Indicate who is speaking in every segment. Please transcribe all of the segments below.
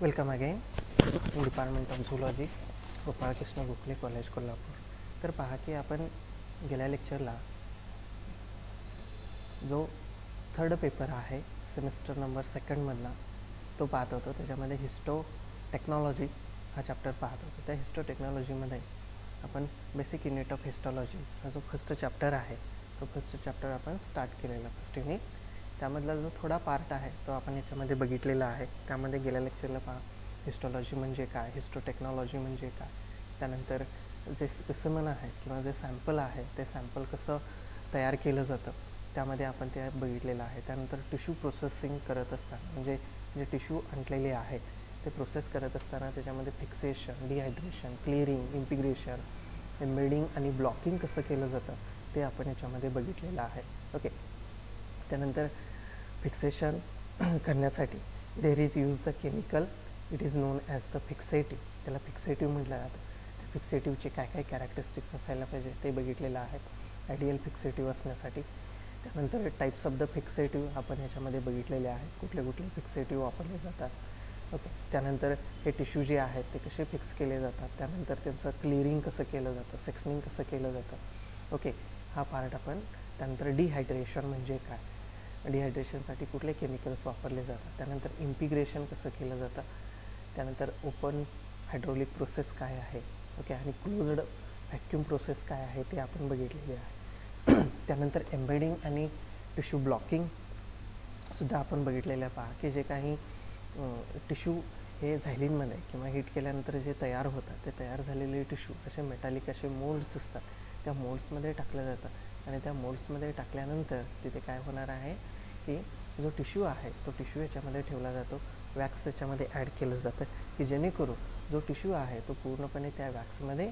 Speaker 1: Welcome again department of zoology Gopalkrishna Gokhale college Kolhapur. तर पहा की आपण गेल्या लेक्चरला जो थर्ड पेपर आहे सेमिस्टर नंबर सेकंडमधला तो पाहत होतो. त्याच्यामध्ये हिस्टो टेक्नॉलॉजी हा चॅप्टर पाहत होतो. त्या हिस्टो टेक्नॉलॉजीमध्ये आपण बेसिक युनिट ऑफ हिस्टॉलॉजी हा जो फर्स्ट चॅप्टर आहे तो फर्स्ट चॅप्टर आपण स्टार्ट केलेला. फर्स्ट युनिट त्यामधला जो थोडा पार्ट आहे तो आपण याच्यामध्ये बघितलेला आहे. त्यामध्ये गेल्या लेक्चरला पहा हिस्टॉलॉजी म्हणजे काय, हिस्टो टेक्नॉलॉजी म्हणजे काय, त्यानंतर जे स्पेसिमन आहे किंवा जे सॅम्पल आहे ते सॅम्पल कसं तयार केलं जातं त्यामध्ये आपण ते बघितलेलं आहे. त्यानंतर टिश्यू प्रोसेसिंग करत असताना म्हणजे जे टिश्यू आणलेले आहे ते प्रोसेस करत असताना त्याच्यामध्ये fixation, dehydration, clearing, integration, embedding आणि ब्लॉकिंग कसं केलं जातं ते आपण याच्यामध्ये बघितलेलं आहे. ओके. त्यानंतर फिक्सेशन करण्यासाठी there is use the chemical, it is known as the fixative. त्याला फिक्सेटिव्ह म्हटलं जातं. त्या फिक्सेटिव्हचे काय काय कॅरेक्टरिस्टिक्स असायला पाहिजे ते बघितलेलं आहे आयडियल फिक्सेटिव्ह असण्यासाठी. त्यानंतर टाईप्स ऑफ द फिक्सेटिव्ह आपण ह्याच्यामध्ये बघितलेले आहे, कुठले कुठले फिक्सेटिव्ह वापरले जातात. ओके. त्यानंतर हे टिश्यू जे आहेत ते कसे फिक्स केले जातात, त्यानंतर त्यांचं क्लिअरिंग कसं केलं जातं, सेक्शनिंग कसं केलं जातं. ओके. हा पार्ट आपण. त्यानंतर डिहायड्रेशन म्हणजे काय, डिहायड्रेशनसाठी कुठले केमिकल्स वापरले जातात, त्यानंतर इंटिग्रेशन कसं केलं जातं, त्यानंतर ओपन हायड्रोलिक प्रोसेस काय आहे. ओके. आणि क्लोज्ड व्हॅक्यूम प्रोसेस काय आहे ते आपण बघितलेले आहे. त्यानंतर एम्बेडिंग आणि टिश्यू ब्लॉकिंगसुद्धा आपण बघितलेलं आहे. पहा की जे काही टिश्यू हे झायलिनमध्ये किंवा हीट केल्यानंतर जे तयार होतात ते तयार झालेले टिश्यू असे मेटॅलिक असे मोल्ड्स असतात, त्या मोल्ड्समध्ये टाकलं जातं आणि त्या मोल्ड्समध्ये टाकल्यानंतर तिथे काय होणार आहे की जो टिश्यू आहे तो टिश्यू याच्यामध्ये ठेवला जातो. वॅक्स त्याच्यामध्ये ॲड केलं जातं की जेणेकरून जो टिश्यू आहे तो पूर्णपणे त्या वॅक्समध्ये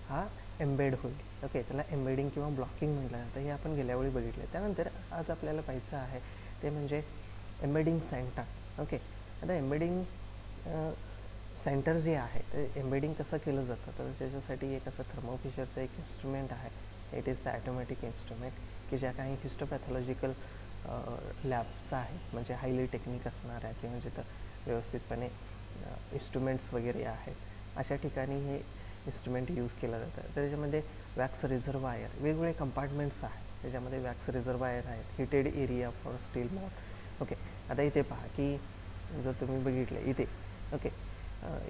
Speaker 1: हा एम्बेड होईल. ओके. त्याला एम्बेडिंग किंवा ब्लॉकिंग म्हटलं जातं. हे आपण गेल्यावेळी बघितलं. त्यानंतर आज आपल्याला पाहायचं आहे ते म्हणजे एम्बेडिंग सेंटर. ओके. आता एम्बेडिंग सेंटर जे आहे ते एम्बेडिंग कसं केलं जातं तर त्याच्यासाठी एक असं थर्मोफिशरचं एक इन्स्ट्रुमेंट आहे. It is the automatic instrument की ज्या काही हिस्टोपॅथॉलॉजिकल लॅब्स आहेत म्हणजे हायली टेक्निक असणाऱ्या किंवा जिथं व्यवस्थितपणे इन्स्ट्रुमेंट्स वगैरे आहेत अशा ठिकाणी हे इन्स्ट्रुमेंट यूज केलं जातं. तर त्याच्यामध्ये वॅक्स रिझर्वायर, वेगवेगळे कंपार्टमेंट्स आहेत त्याच्यामध्ये वॅक्स रिझर्वायर आहेत, heated area for steel mould. Okay. आता इथे पहा की जर तुम्ही बघितलं इथे, ओके,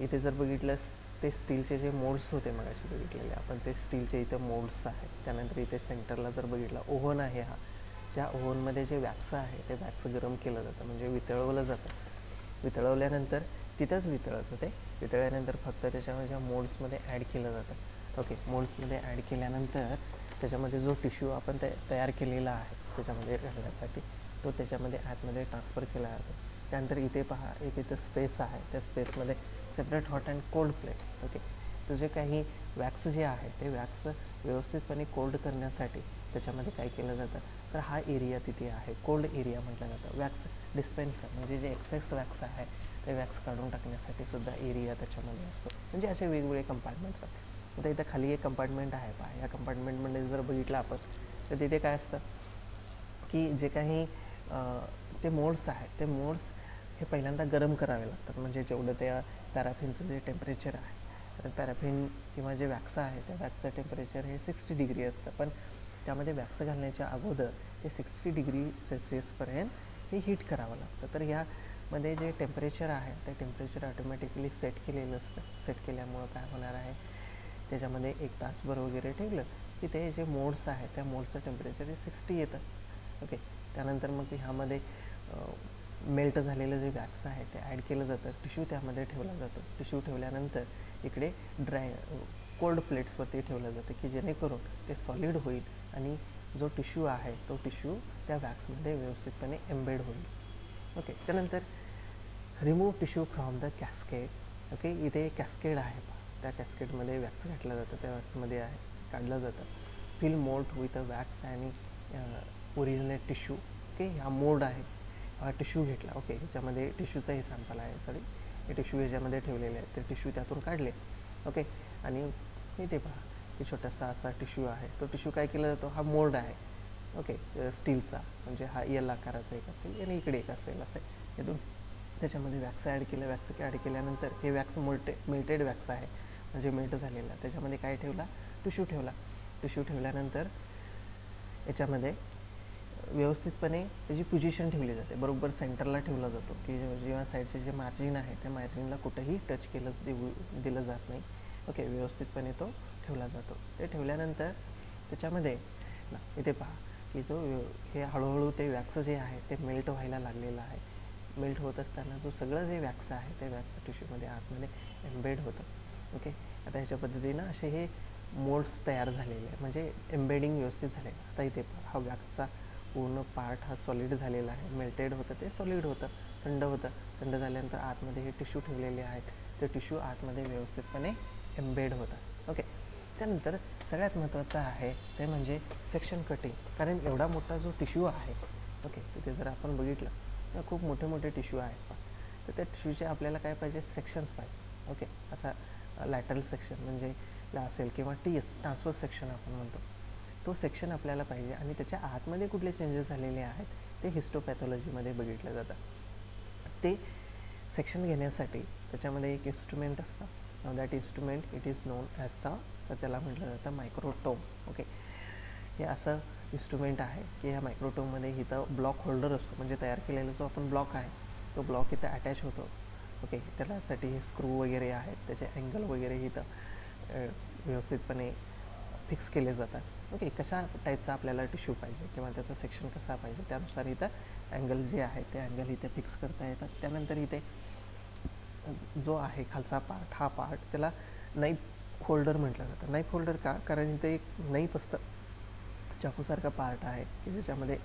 Speaker 1: इथे जर बघितलं ते स्टीलचे जे मोल्ड्स होते मगाशी बघितलेले आपण, ते स्टीलचे इथं मोल्ड्स आहेत. त्यानंतर इथे सेंटरला जर बघितलं ओव्हन आहे. हा ज्या ओव्हनमध्ये जे वॅक्स आहे ते वॅक्स गरम केलं जातं म्हणजे वितळवलं जातं. वितळवल्यानंतर तिथंच वितळतं ते, वितळल्यानंतर फक्त त्याच्या मोल्ड्समध्ये ॲड केलं जातं. ओके. मोल्ड्समध्ये ॲड केल्यानंतर त्याच्यामध्ये जो टिश्यू आपण तयार केलेला आहे त्याच्यामध्ये घालण्यासाठी तो त्याच्यामध्ये आतमध्ये ट्रान्सफर केला जातो. त्यानंतर इथे पहा इथे तर स्पेस आहे, त्या स्पेसमध्ये separate hot and cold plates. Okay. तर जे काही वॅक्स जे आहे ते वॅक्स व्यवस्थितपणे कोल्ड करण्यासाठी त्याच्यामध्ये काय केलं जातं तर हा एरिया तिथे आहे, कोल्ड एरिया म्हटलं जातं. वॅक्स डिस्पेन्सर म्हणजे जे एक्सेस वॅक्स आहे ते वॅक्स काढून टाकण्यासाठी सुद्धा एरिया त्याच्यामध्ये असतो. म्हणजे असे वेगवेगळे कंपार्टमेंट्स आहेत. आता इथं खाली एक कंपार्टमेंट आहे पहा. या कंपार्टमेंटमध्ये जर बघितलं आपण तर तिथे काय असतं की जे काही ते मोल्ड्स आहेत ते मोल्ड्स हे पहिल्यांदा गरम करावे लागतात. म्हणजे जेवढं त्या पॅराफिनचं जे टेम्परेचर आहे तर पॅराफिन किंवा जे वॅक्स आहे त्या वॅक्सचं टेम्परेचर हे 60 डिग्री असतं. पण त्यामध्ये वॅक्स घालण्याच्या अगोदर ते 60 डिग्री सेल्सिअसपर्यंत हे हीट करावं लागतं. तर यामध्ये जे टेम्परेचर आहे ते टेम्परेचर ऑटोमॅटिकली सेट केलेलं असतं. सेट केल्यामुळं काय होणार आहे त्याच्यामध्ये एक तासभर वगैरे ठेवलं की ते जे मोल्ड्स आहेत त्या मोल्ड्सचं टेम्परेचर हे 60 येतं. ओके. त्यानंतर मग ह्यामध्ये मेल्ट झालेलं जे वॅक्स आहे ते ॲड केलं जातं. टिश्यू त्यामध्ये ठेवला जातो. टिश्यू ठेवल्यानंतर इकडे कोल्ड प्लेट्सवरती ठेवलं जातं की जेणेकरून ते सॉलिड होईल आणि जो टिश्यू आहे तो टिश्यू त्या वॅक्समध्ये व्यवस्थितपणे एम्बेड होईल. ओके. त्यानंतर remove tissue from the cascade. Okay. इथे कॅस्केड आहे पहा, त्या कॅस्केडमध्ये वॅक्स घातलं जातं, त्या वॅक्समध्ये आहे काढलं जातं. Fill mould with a wax आणि ओरिजिनेट टिश्यू. ओके. हा मोल्ड आहे, हा टिश्यू घेतला. ओके. ह्याच्यामध्ये टिश्यूचं हे सॅम्पल आहे, सॉरी हे टिश्यू ह्याच्यामध्ये ठेवलेले आहेत. ते टिश्यू त्यातून काढले. ओके. आणि इथे पहा की छोटासा असा टिश्यू आहे, तो टिश्यू काय केला जातो, हा मोल्ड आहे. ओके. स्टीलचा म्हणजे हा एल आकाराचा एक असेल आणि इकडे एक असेल, असे हे दोन त्याच्यामध्ये वॅक्स ॲड केलं. वॅक्स ॲड केल्यानंतर हे वॅक्स मेल्टेड वॅक्स आहे, म्हणजे मेल्ट झालेला. त्याच्यामध्ये काय ठेवला, टिश्यू ठेवला. टिश्यू ठेवल्यानंतर याच्यामध्ये व्यवस्थितपणे त्याची पोझिशन ठेवली जाते, बरोबर सेंटरला ठेवला जातो, की जेव्हा साईडचे जे मार्जिन आहे त्या मार्जिनला कुठंही टच दिलं जात नाही. ओके, व्यवस्थितपणे तो ठेवला जातो. ते ठेवल्यानंतर त्याच्यामध्ये इथे पहा की हे हळूहळू ते वॅक्स जे आहे ते मेल्ट व्हायला लागलेलं आहे. मेल्ट होत असताना सगळं जे वॅक्स आहे ते वॅक्स टिश्यूमध्ये आतमध्ये एम्बेड होतं. ओके, आता ह्याच्या पद्धतीनं असे हे मोल्ड्स तयार झालेले आहे, म्हणजे एम्बेडिंग व्यवस्थित झालेलं. आता इथे हा वॅक्सचा पूर्ण पार्ट हा सॉलिड झालेला आहे. मेल्टेड होतं ते सॉलिड होतं, थंड होतं. थंड झाल्यानंतर आतमध्ये हे टिश्यू ठेवलेले आहेत. ते टिश्यू आतमध्ये व्यवस्थितपणे एम्बेड होतात. ओके, त्यानंतर सगळ्यात महत्त्वाचं आहे ते म्हणजे सेक्शन कटिंग. कारण एवढा मोठा जो टिश्यू आहे, ओके, तिथे जर आपण बघितलं तर खूप मोठे मोठे टिश्यू आहेत. तर त्या टिश्यूचे आपल्याला काय पाहिजे, सेक्शन्स पाहिजे. ओके, असा लॅटरल सेक्शन म्हणजे असेल किंवा ट्रान्सवर्स सेक्शन आपण म्हणतो, तो सेक्शन आपल्याला पाहिजे. आणि त्याच्या आतमध्ये कुठले चेंजेस झालेले आहेत ते हिस्टोपॅथॉलॉजीमध्ये बघितलं जातं. ते सेक्शन घेण्यासाठी त्याच्यामध्ये एक इन्स्ट्रुमेंट असतं. That instrument it is known as तर त्याला म्हटलं जातं मायक्रोटोम. ओके, हे असं इन्स्ट्रुमेंट आहे की ह्या मायक्रोटोममध्ये इथं ब्लॉक होल्डर असतो, म्हणजे तयार केलेला जो आपण ब्लॉक आहे तो ब्लॉक इथं अटॅच होतो. ओके, त्यासाठी हे स्क्रू वगैरे आहेत, त्याचे अँगल वगैरे इथं व्यवस्थितपणे फिक्स केले जातात. ओके, कशा टाईपचा आपल्याला टिश्यू पाहिजे किंवा त्याचा सेक्शन कसा पाहिजे त्यानुसार इथं अँगल जे आहे ते अँगल इथे फिक्स करता येतात. त्यानंतर इथे जो आहे खालचा पार्ट, हा पार्ट त्याला नाईफ होल्डर म्हटलं जातं. नाईफ होल्डर का, कारण इथे एक नाईफ असतं, चाकूसारखा पार्ट आहे की ज्याच्यामध्ये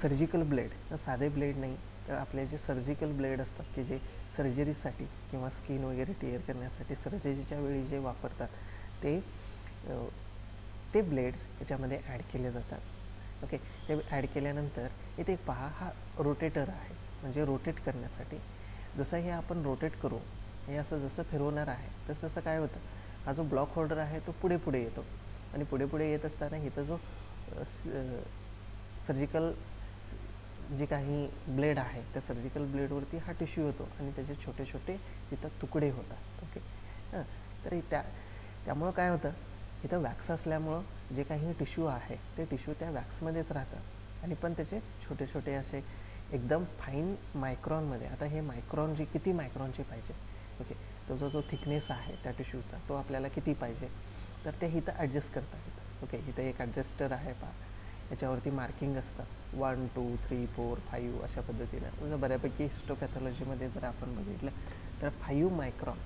Speaker 1: सर्जिकल ब्लेड, साधे ब्लेड नाही तर आपले जे सर्जिकल ब्लेड असतात की जे सर्जरीसाठी किंवा स्किन वगैरे टिअर करण्यासाठी सर्जरीच्या वेळी जे वापरतात ते ब्लेड्स याच्यामध्ये ॲड केले जातात. ओके, ते ॲड केल्यानंतर इथे पहा हा रोटेटर आहे, म्हणजे रोटेट करण्यासाठी. जसं हे आपण रोटेट करू, हे असं जसं फिरवणार आहे तसं काय होतं, हा जो ब्लॉक होल्डर आहे तो पुढे पुढे येतो. आणि पुढे पुढे येत असताना इथं जो सर्जिकल जे काही ब्लेड आहे त्या सर्जिकल ब्लेडवरती हा टिश्यू होतो आणि त्याचे छोटे छोटे इथं तुकडे होतात. ओके, तर त्यामुळं काय होतं, इथं वॅक्स असल्यामुळं जे काही टिश्यू आहे ते टिश्यू त्या वॅक्समध्येच राहतं आणि पण त्याचे छोटे छोटे असे एकदम फाईन मायक्रॉनमध्ये. आता हे मायक्रॉन जी किती मायक्रॉनचे पाहिजे, ओके, तो जो थिकनेस आहे त्या टिश्यूचा तो आपल्याला किती पाहिजे तर ते इथं ॲडजस्ट करता येतं. ओके, इथं एक ॲडजस्टर आहे पहा, याच्यावरती मार्किंग असतं 1 2 3 4 5 अशा पद्धतीनं. म्हणजे बऱ्यापैकी हिस्टोपॅथॉलॉजीमध्ये जर आपण बघितलं तर 5 मायक्रॉन,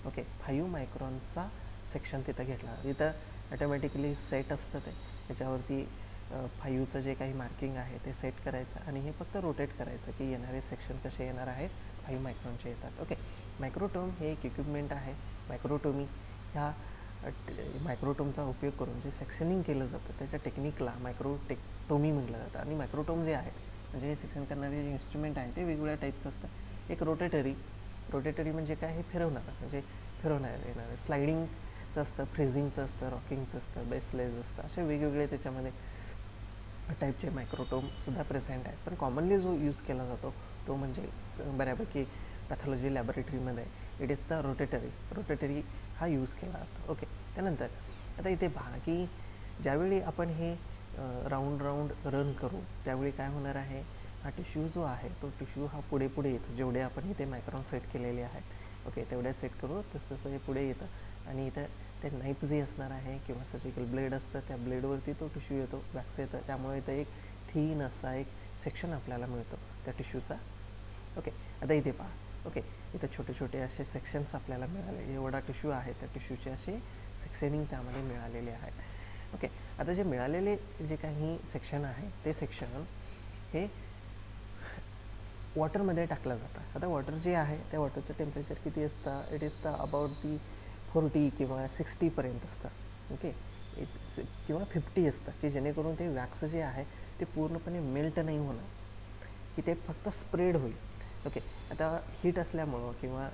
Speaker 1: ओके, 5 मायक्रॉनचा सेक्शन तिथं घेतला. इथं ॲटोमॅटिकली सेट असतं ते, त्याच्यावरती 5चं जे काही मार्किंग आहे ते सेट करायचं आणि हे फक्त रोटेट करायचं की येणारे सेक्शन कसे येणार आहेत, 5 मायक्रॉनचे येतात. ओके, मायक्रोटोम हे एक इक्विपमेंट आहे. मायक्रोटोमी ह्या मायक्रोटोमचा उपयोग करून जे सेक्शनिंग केलं जातं त्याच्या टेक्निकला मायक्रोटोमी म्हटलं जातं. आणि मायक्रोटोम जे आहे म्हणजे हे सेक्शन करणारे जे इन्स्ट्रुमेंट आहे ते वेगवेगळ्या टाईपचं असतं. एक रोटेटरी म्हणजे काय, हे फिरवणारं, म्हणजे फिरवणार येणारं. स्लायडिंगचं असतं, फ्रीझिंगचं असतं, रॉकिंगचं असतं, बेसलेस असतं, असे वेगवेगळे त्याच्यामध्ये टाईपचे मायक्रोटोमसुद्धा प्रेझेंट आहेत. पण कॉमनली जो यूज केला जातो तो म्हणजे बऱ्यापैकी पॅथॉलॉजी लॅबोरेटरीमध्ये इट इज द रोटेटरी हा यूज केला जातो. ओके, त्यानंतर आता इथे पहा की ज्यावेळी आपण हे राऊंड रन करू त्यावेळी काय होणार आहे, हा टिश्यू जो आहे तो टिश्यू हा पुढे पुढे येतो. जेवढे आपण इथे मायक्रॉन सेट केलेले आहेत, ओके, तेवढ्या सेट करू तसं हे पुढे येतं. आणि इथं ते नाईफ जे असणार आहे किंवा सर्जिकल ब्लेड असतं त्या ब्लेडवरती तो टिश्यू येतो, वॅक्स येतं. त्यामुळे इथं एक थीन असा एक सेक्शन आपल्याला मिळतो त्या टिश्यूचा. ओके, आता इथे पहा, ओके, इथं छोटे छोटे असे सेक्शन्स आपल्याला मिळाले. एवढा टिश्यू आहे त्या टिश्यूचे असे सेक्शनिंग त्यामध्ये मिळालेले आहेत. ओके, आता जे मिळालेले जे काही सेक्शन आहे ते सेक्शन हे वॉटरमध्ये टाकलं जातं. आता वॉटर जे आहे त्या वॉटरचं टेम्परेचर किती असतं, it is the about the 40 किंवा 60पर्यंत असतं. ओके, किंवा 50 असतं की जेणेकरून ते वॅक्स जे आहे ते पूर्णपणे मेल्ट नाही होणार, की ते फक्त स्प्रेड होईल. ओके, आता हीट असल्यामुळं किंवा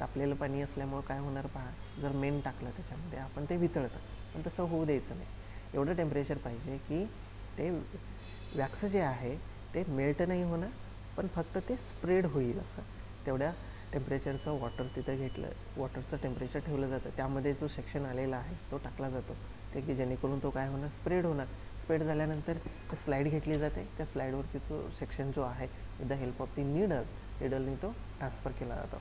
Speaker 1: तापलेलं पाणी असल्यामुळं काय होणार पहा, जर मेन टाकलं त्याच्यामध्ये आपण ते वितळतं, पण तसं होऊ द्यायचं नाही. एवढं टेम्परेचर पाहिजे की ते वॅक्स जे आहे ते मेल्ट नाही होणार पण फक्त ते स्प्रेड होईल असं. तेवढ्या टेम्परेचरचं वॉटर तिथं घेतलं, वॉटरचं टेम्परेचर ठेवलं जातं, त्यामध्ये जो सेक्शन आलेला आहे तो टाकला जातो, ते की जेणेकरून तो काय होणार, स्प्रेड होणार. स्प्रेड झाल्यानंतर स्लाईड घेतली जाते, त्या स्लाईडवरती तो सेक्शन जो आहे with the help of the निडलने तो ट्रान्सफर केला जातो.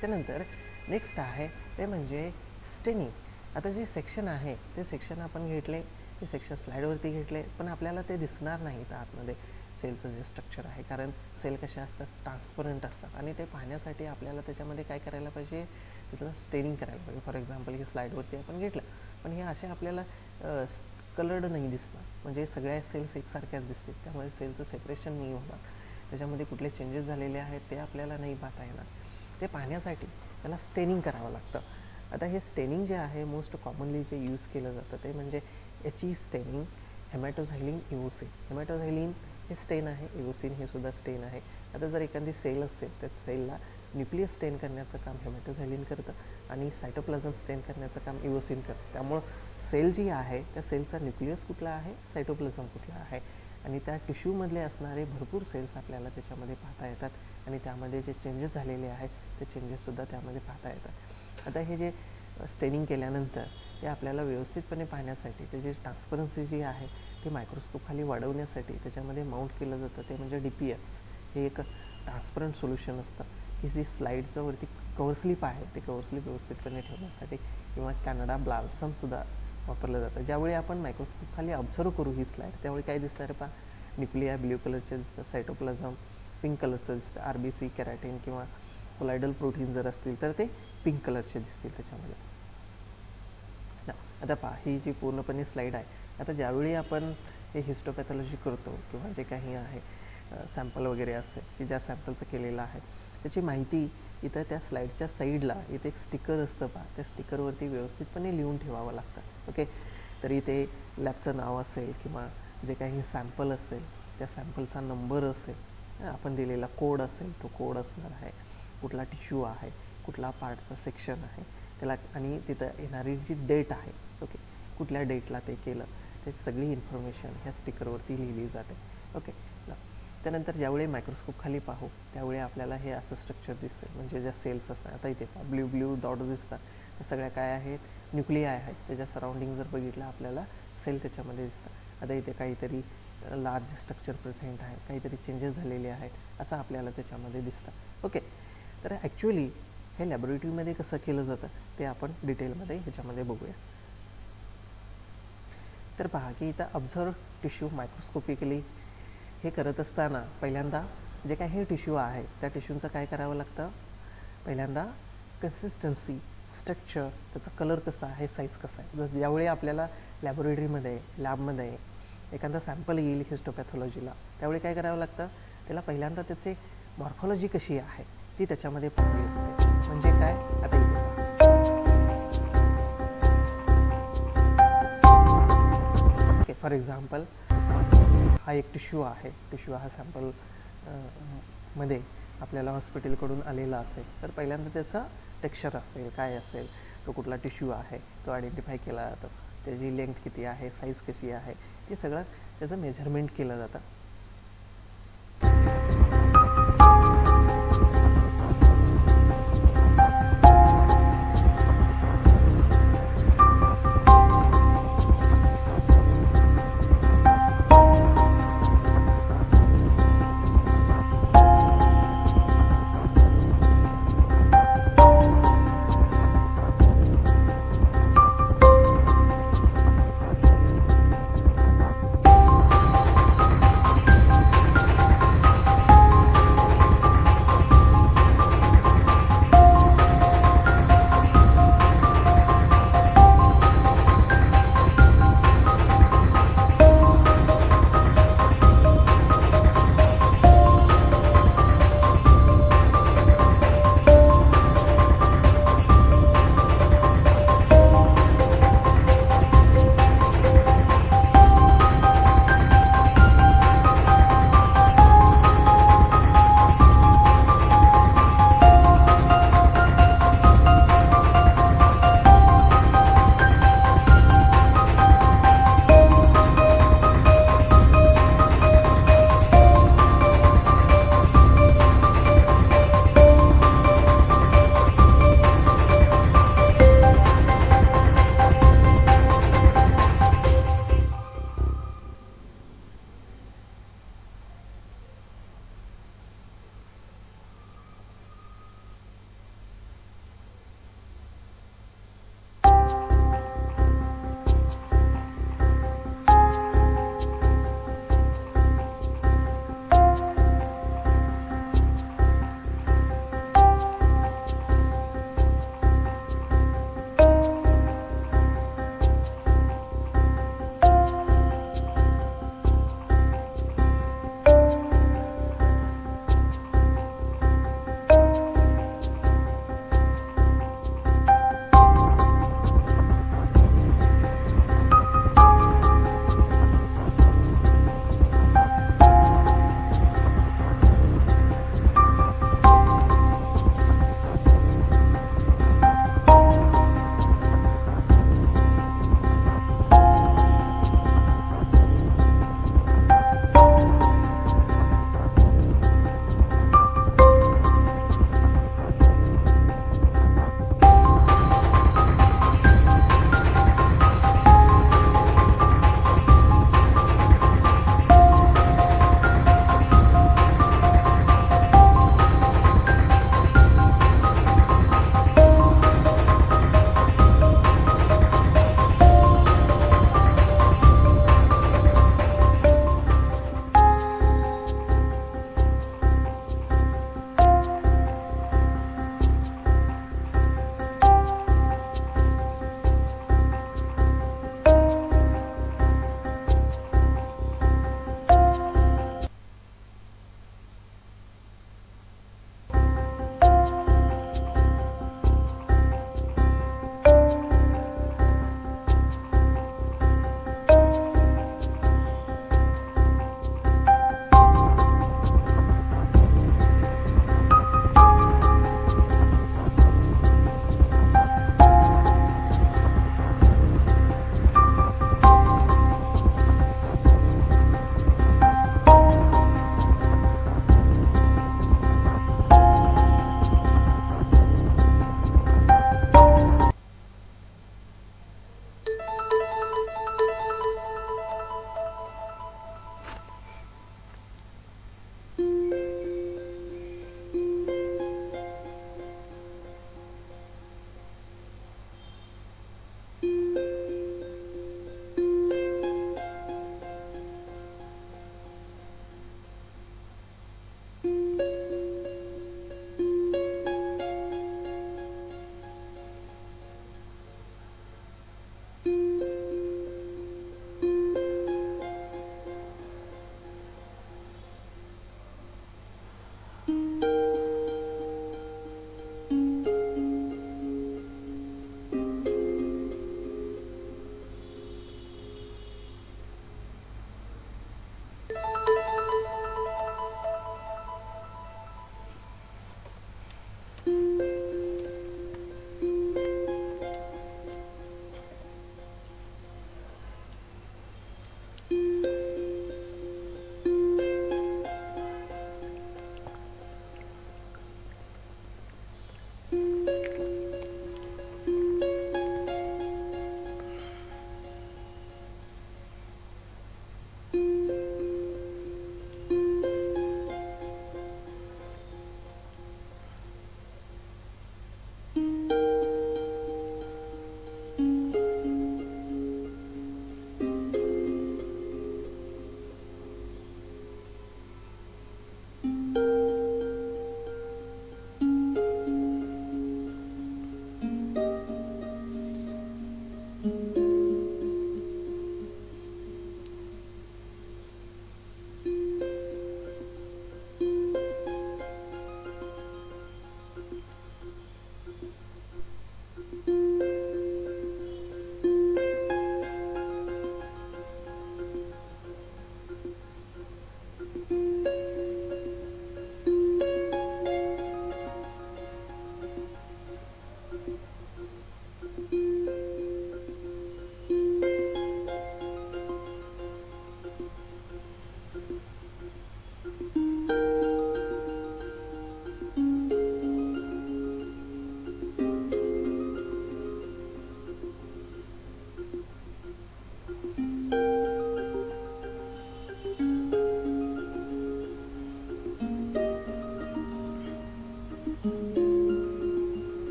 Speaker 1: त्यानंतर नेक्स्ट आहे ते म्हणजे स्टेनिंग. आता जे सेक्शन आहे ते सेक्शन आपण घेतले, ते सेक्शन स्लाईडवरती घेतले, पण आपल्याला ते दिसणार नाही तर आतमध्ये सेलचं जे स्ट्रक्चर आहे, कारण सेल कशा असतात, ट्रान्सपरंट असतात, आणि ते पाहण्यासाठी आपल्याला त्याच्यामध्ये काय करायला पाहिजे, तिथलं स्टेनिंग करायला पाहिजे. फॉर एक्झाम्पल ही स्लाईडवरती आपण घेतलं, पण हे असे आपल्याला कलर्ड नाही दिसणार, म्हणजे सगळ्या सेल्स एकसारख्याच दिसतील, त्यामुळे सेलचं सेपरेशन नाही होणार, त्याच्यामध्ये कुठले चेंजेस झालेले आहेत ते आपल्याला नाही पाहता येणार. ते पाहण्यासाठी त्याला स्टेनिंग करावं लागतं. आता हे स्टेनिंग जे आहे मोस्ट कॉमनली जे यूज केलं जातं ते म्हणजे HE स्टेनिंग, हेमॅटोझायलिन, इओसिन. हेमॅटोझायलिन हे स्टेन आहे, इओसिन हे सुद्धा स्टेन आहे. आता जर एखादी सेल असेल त्या सेलला न्यूक्लियस स्टेन करण्याचं काम हेमॅटोझायलिन करतं आणि सायटोप्लाझम स्टेन करण्याचं काम इओसिन करतं. त्यामुळं सेल जी आहे त्या सेलचा न्यूक्लियस कुठला आहे, सायटोप्लाझम कुठला आहे, आणि त्या टिश्यूमधले असणारे भरपूर सेल्स आपल्याला त्याच्यामध्ये पाहता येतात, आणि त्यामध्ये जे चेंजेस झालेले आहेत ते चेंजेससुद्धा त्यामध्ये पाहता येतात. आता हे जे स्टेनिंग केल्यानंतर ते आपल्याला व्यवस्थितपणे पाहण्यासाठी त्याची ट्रान्सपरन्सी जी आहे ती मायक्रोस्कोप खाली वाढवण्यासाठी त्याच्यामध्ये माउंट केलं जातं, ते म्हणजे DPX. हे एक ट्रान्सपरंट सोल्युशन असतं की जी स्लाईडचं वरती कव्हर स्लिप आहे ते कव्हर स्लिप व्यवस्थितपणे ठेवण्यासाठी, किंवा कॅनडा ब्लाल्समसुद्धा वापरलं जातं. ज्यावेळी आपण मायक्रोस्कोप खाली ऑब्झर्व करू ही स्लाईड, त्यावेळी काय दिसणार आहे पहा, न्यूक्लिया ब्ल्यू कलरचे दिसतं, सायटोप्लाझम पिंक कलरचं दिसतं, RBC, कॅराटीन किंवा कोलायडल प्रोटीन जर असतील तर ते पिंक कलरचे दिसतील त्याच्यामध्ये. आता पहा ही जी पूर्णपणे स्लाईड आहे, आता ज्यावेळी आपण हे हिस्टोपॅथॉलॉजी करतो किंवा जे काही आहे सॅम्पल वगैरे असेल की ज्या सॅम्पलचं केलेलं आहे त्याची माहिती इथं त्या स्लाईडच्या साईडला इथे एक स्टिकर असतं पहा, त्या स्टिकरवरती व्यवस्थितपणे लिहून ठेवावं लागतं. ओके, तर इथे लॅबचं नाव असेल किंवा जे काही सॅम्पल असेल त्या सॅम्पलचा नंबर असेल, आपण दिलेला कोड असेल तो कोड असणार आहे, कुठला टिश्यू आहे, कुठला पार्टचा सेक्शन आहे त्याला, आणि तिथं येणारी जी डेट आहे, ओके, कुठल्या डेटला ते केलं, ते सगळी इन्फॉर्मेशन ह्या स्टिकरवरती लिहिली जाते. ओके, त्यानंतर ज्यावेळी मायक्रोस्कोप खाली पाहू त्यावेळी आपल्याला हे असं स्ट्रक्चर दिसतं, म्हणजे ज्या सेल्स असणार, आता इथे ब्ल्यू डॉट दिसतात, त्या सगळ्या काय आहेत, न्यूक्लिया आहेत, त्याच्या सराउंडिंग जर बघितलं आपल्याला सेल त्याच्यामध्ये दिसतात. आता इथे काहीतरी लार्ज स्ट्रक्चर प्रेझेंट आहे, काहीतरी चेंजेस झालेले आहेत असं आपल्याला त्याच्यामध्ये दिसतं. ओके, तर ॲक्च्युली हे लॅबोरेटरीमध्ये कसं केलं जातं ते आपण डिटेलमध्ये ह्याच्यामध्ये बघूया. तर पहा की इथं ऑब्झर्व टिश्यू मायक्रोस्कोपिकली हे करत असताना पहिल्यांदा जे काही हे टिश्यू आहे त्या टिश्यूंचं काय करावं लागतं, पहिल्यांदा कन्सिस्टन्सी, स्ट्रक्चर, त्याचा कलर कसा आहे, साईज कसा आहे. जर ज्यावेळी आपल्याला लॅबोरेटरीमध्ये लॅबमध्ये एखादा सॅम्पल येईल हिस्टोपॅथॉलॉजीला, त्यावेळी काय करावं लागतं, त्याला पहिल्यांदा त्याचे मॉर्फॉलॉजी कशी आहे ती त्याच्यामध्ये पाहावी लागते. म्हणजे काय, आता इथे ओके, फॉर एक्झाम्पल हा एक टिश्यू आहे, टिश्यू हा सॅम्पल मध्ये आपल्याला हॉस्पिटलकडून आलेला असेल तर पहिल्यांदा त्याचा टेक्स्चर असेल, काय असेल, तो कुठला टिश्यू आहे तो आयडेंटिफाय केला जातो, त्याची लेंथ किती आहे, साईज कशी आहे, ते सगळं त्याचं मेजरमेंट केलं जातं.